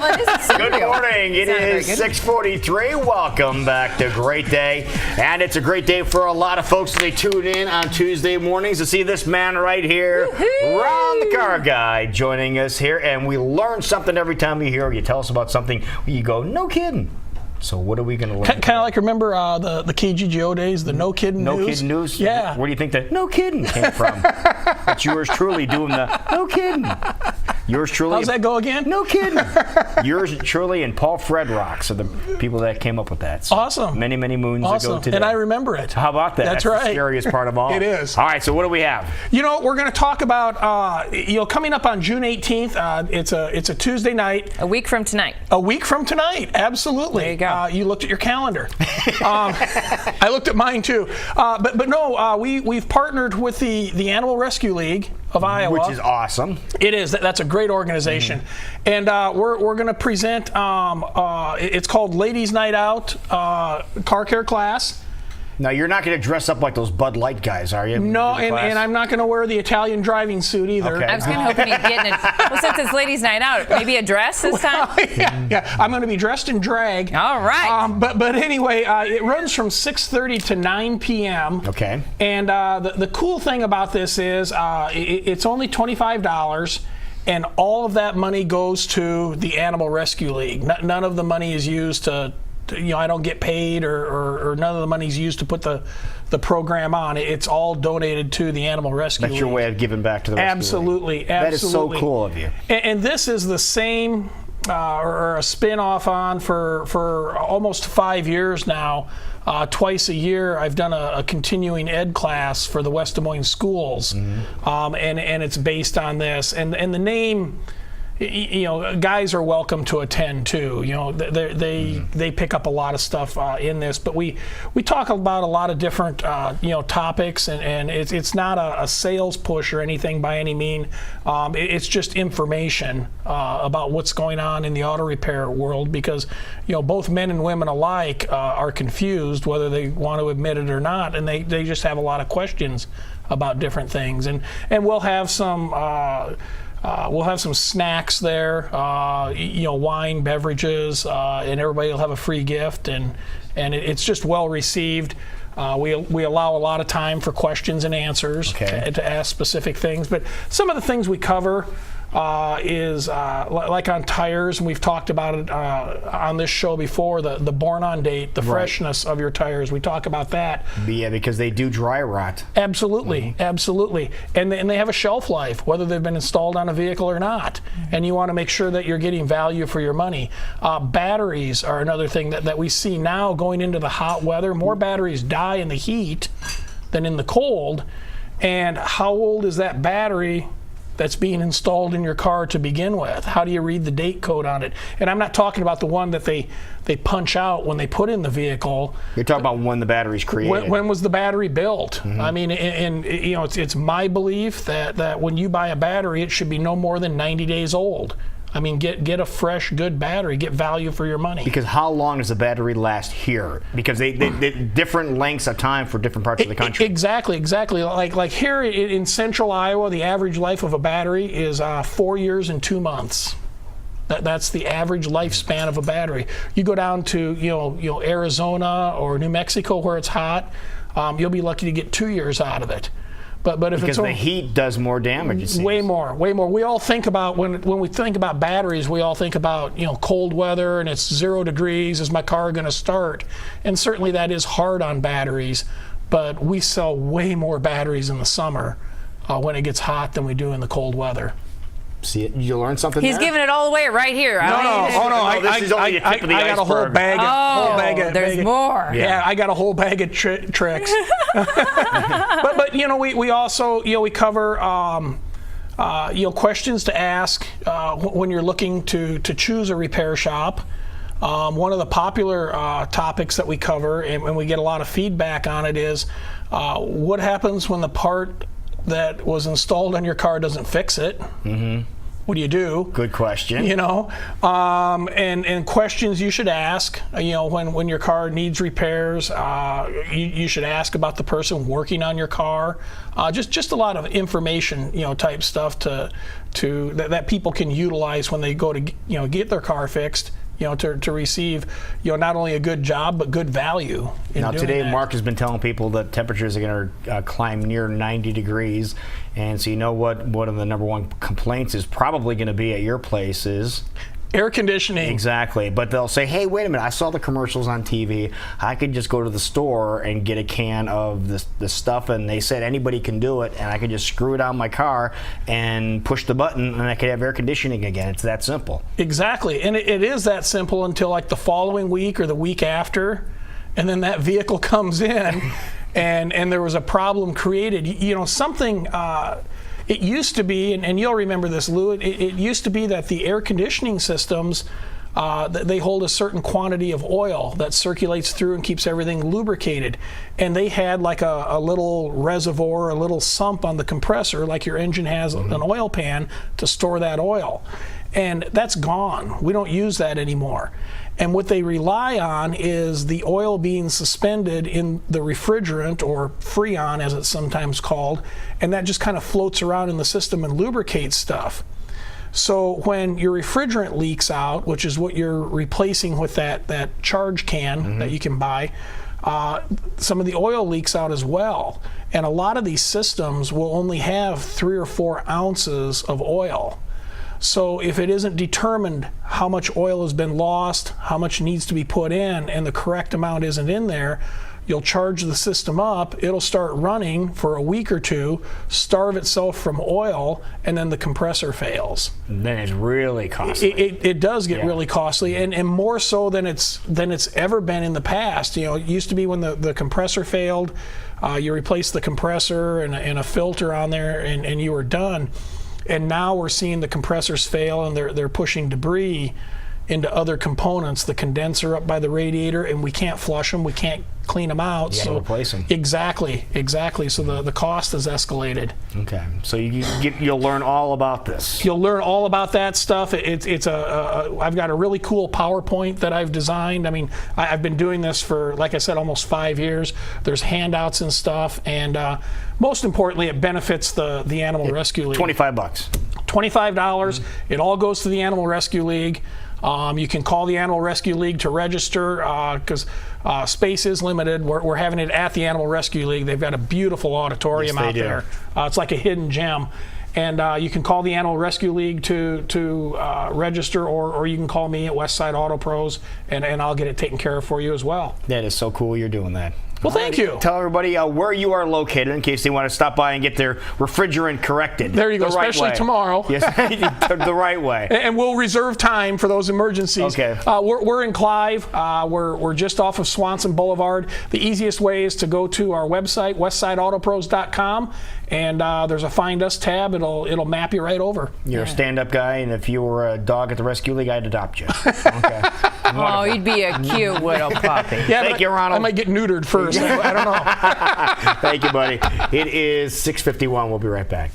Well, it is Good morning. It is 6:43. Welcome back to Great Day. And it's a great day for a lot of folks as they tune in on Tuesday mornings to see this man right here, Ron the Car Guy, joining us here. And we learn something every time we hear you tell us about something. You go, no kidding. So what are we going to learn? Kind of like, remember the KGGO days, the no kidding news? No kidding news? Yeah. Where do you think that no kidding came from? That's yours truly doing the no kidding. Yours truly. How's that go again? No kidding. Yours truly and Paul Fredrocks are the people that came up with that. So awesome. Many, many moons ago today. And I remember it. How about that? That's right. The scariest part of all. It is. All right, so what do we have? You know, we're going to talk about, coming up on June 18th. It's a Tuesday night. A week from tonight. A week from tonight. Absolutely. There you go. You looked at your calendar. I looked at mine too. But no, we've partnered with the Animal Rescue League of Iowa, which is awesome. It is. That's a great organization, and we're going to present. It's called Ladies Night Out Car Care Class. Now, you're not going to dress up like those Bud Light guys, are you? No, and I'm not going to wear the Italian driving suit either. Okay. I was kind of hoping you'd get in it. Well, since it's Ladies' Night Out, maybe a dress this time? Yeah. I'm going to be dressed in drag. All right. But anyway, it runs from 6:30 to 9 p.m. Okay. And the cool thing about this is it's only $25. And all of that money goes to the Animal Rescue League. None of the money is used to I don't get paid or none of the money is used to put the program on. It's all donated to the Animal Rescue League. That's your way of giving back to the Rescue League. Absolutely. That is so cool of you. And this is the same or a spin-off on for almost 5 years now. Twice a year, I've done a continuing ed class for the West Des Moines schools, and it's based on this. And the name, guys are welcome to attend too. They pick up a lot of stuff in this, but we talk about a lot of different topics, and it's not a sales push or anything by any mean. It's just information about what's going on in the auto repair world, because both men and women alike are confused whether they want to admit it or not, and they just have a lot of questions about different things, and we'll have some. We'll have some snacks there, wine, beverages, and everybody will have a free gift, and it's just well received. We allow a lot of time for questions and answers to ask specific things, but some of the things we cover is like on tires, and we've talked about it on this show before, the born on date, the freshness of your tires. We talk about that. Yeah, because they do dry rot. Absolutely, absolutely. And they have a shelf life, whether they've been installed on a vehicle or not. And you want to make sure that you're getting value for your money. Batteries are another thing that we see now going into the hot weather. More batteries die in the heat than in the cold. And how old is that battery that's being installed in your car to begin with? How do you read the date code on it? And I'm not talking about the one that they punch out when they put in the vehicle. You're talking about when the battery's created. When was the battery built? I mean, and it's my belief that when you buy a battery, it should be no more than 90 days old. I mean, get a fresh, good battery. Get value for your money. Because how long does the battery last here? Because they different lengths of time for different parts of the country. Exactly. Like here in central Iowa, the average life of a battery is 4 years and 2 months. That's the average lifespan of a battery. You go down to Arizona or New Mexico where it's hot, you'll be lucky to get 2 years out of it. But if because the heat does more damage, it seems. Way more. We all think about when we think about batteries, we all think about cold weather and it's 0 degrees. Is my car going to start? And certainly that is hard on batteries. But we sell way more batteries in the summer when it gets hot than we do in the cold weather. See, you learn something. He's giving it all away right here. No, this is only the tip of the iceberg. I got a whole bag of. There's more. Yeah, I got a whole bag of tricks. but we also we cover questions to ask when you're looking to choose a repair shop. One of the popular topics that we cover, and we get a lot of feedback on it, is what happens when the part that was installed on your car doesn't fix it. what do you do? Good question. You know, and questions you should ask. You know, when your car needs repairs, you should ask about the person working on your car. Just a lot of information, you know, type stuff that people can utilize when they go to get their car fixed. You know, to receive, you know, not only a good job but good value. Now today, Mark has been telling people that temperatures are going to climb near 90 degrees, and so you know what one of the number one complaints is probably going to be at your place is air conditioning. Exactly, but they'll say, hey, wait a minute, I saw the commercials on TV. I could just go to the store and get a can of this stuff, and they said anybody can do it, and I could just screw it on my car and push the button, and I could have air conditioning again. It's that simple. Exactly, and it is that simple until like the following week or the week after, and then that vehicle comes in, and there was a problem created. You know, something. It used to be, and you'll remember this, Lou, it used to be that the air conditioning systems, they hold a certain quantity of oil that circulates through and keeps everything lubricated. And they had like a little reservoir, a little sump on the compressor, like your engine has an oil pan to store that oil. And that's gone. We don't use that anymore. And what they rely on is the oil being suspended in the refrigerant, or Freon as it's sometimes called, and that just kind of floats around in the system and lubricates stuff. So when your refrigerant leaks out, which is what you're replacing with that charge can that you can buy, some of the oil leaks out as well. And a lot of these systems will only have 3 or 4 ounces of oil. So if it isn't determined how much oil has been lost, how much needs to be put in, and the correct amount isn't in there, you'll charge the system up, it'll start running for a week or two, starve itself from oil, and then the compressor fails. And then it's really costly. It does get really costly, and more so than it's ever been in the past. You know, it used to be when the compressor failed, you replace the compressor and a filter on there, and you were done. And now we're seeing the compressors fail, and they're pushing debris into other components, the condenser up by the radiator, and we can't flush them, we can't clean them out. You gotta replace them. Exactly. So the cost has escalated. Okay, so you'll learn all about this. You'll learn all about that stuff. I've got a really cool PowerPoint that I've designed. I mean, I've been doing this for, like I said, almost 5 years. There's handouts and stuff, and most importantly, it benefits the Animal Rescue League. $25. $25. It all goes to the Animal Rescue League. You can call the Animal Rescue League to register because space is limited. We're having it at the Animal Rescue League. They've got a beautiful auditorium out there. It's like a hidden gem. And you can call the Animal Rescue League to register, or you can call me at Westside Auto Pros, and I'll get it taken care of for you as well. That is so cool you're doing that. Well, thank you. Tell everybody where you are located in case they want to stop by and get their refrigerant corrected. There you go, especially tomorrow. Yes, the right way. And we'll reserve time for those emergencies. Okay. We're in Clive. We're just off of Swanson Boulevard. The easiest way is to go to our website, westsideautopros.com, and there's a Find Us tab. It'll map you right over. You're a stand-up guy, and if you were a dog at the Rescue League, I'd adopt you. Okay. Oh, you'd be a cute little puppy. Yeah, Thank you, Ronald. I might get neutered first. I don't know. Thank you, buddy. It is 6:51. We'll be right back.